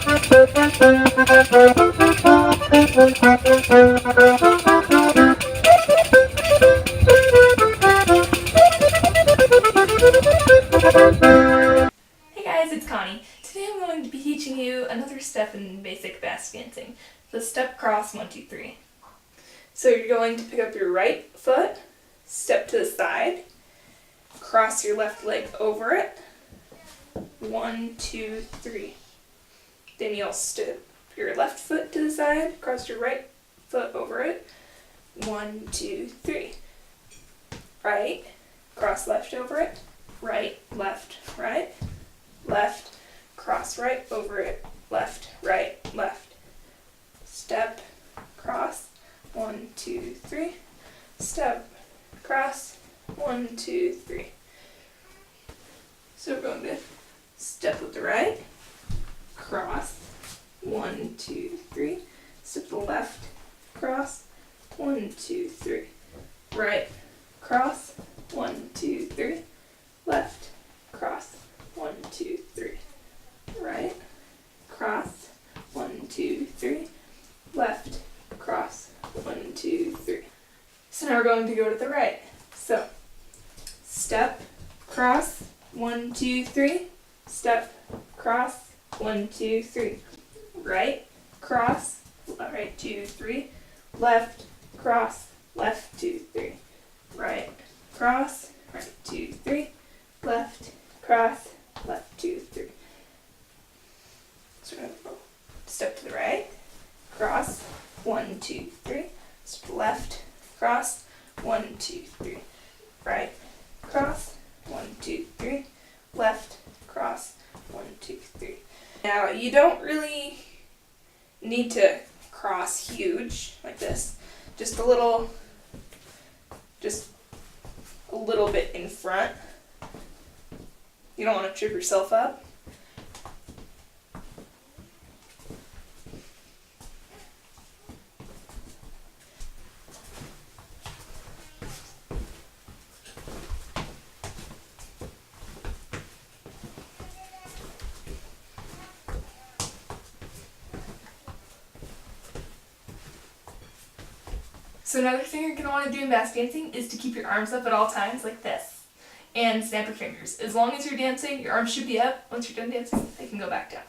Hey guys, it's Connie. Today I'm going to be teaching you another step in basic Basque dancing, the step cross 1, 2, 3. So you're going to pick up your right foot, step to the side, cross your left leg over it, 1, 2, 3. Then you'll step your left foot to the side, cross your right foot over it, 1, 2, 3. Right, cross left over it, right, left, left, cross right over it, left, right, left. Step, cross, 1, 2, 3. Step, cross, 1, 2, 3. So we're going to step with the right, cross, 1, 2, 3. Step to the left, cross, 1, 2, 3. Right, cross, 1, 2, 3. Left, cross, 1, 2, 3. Right, cross, 1, 2, 3. Left, cross, 1, 2, 3. So now we're going to go to the right. So, step, cross, 1, 2, 3. Step, cross, 1, 2, 3. Right, cross, right, 2, 3. Left, cross, left, 2, 3. Right, cross, right, 2, 3. Left, cross, left, 2, 3. So we're going to go step to the right, cross, 1, 2, 3. Step left, cross, 1, 2, 3. Right, cross, 1, 2, 3. Left, cross, 1, 2, 3. Now you don't really need to cross huge like this. Just a little bit in front. You don't want to trip yourself up. So another thing you're going to want to do in Basque dancing is to keep your arms up at all times like this. And snap your fingers. As long as you're dancing, your arms should be up. Once you're done dancing, they can go back down.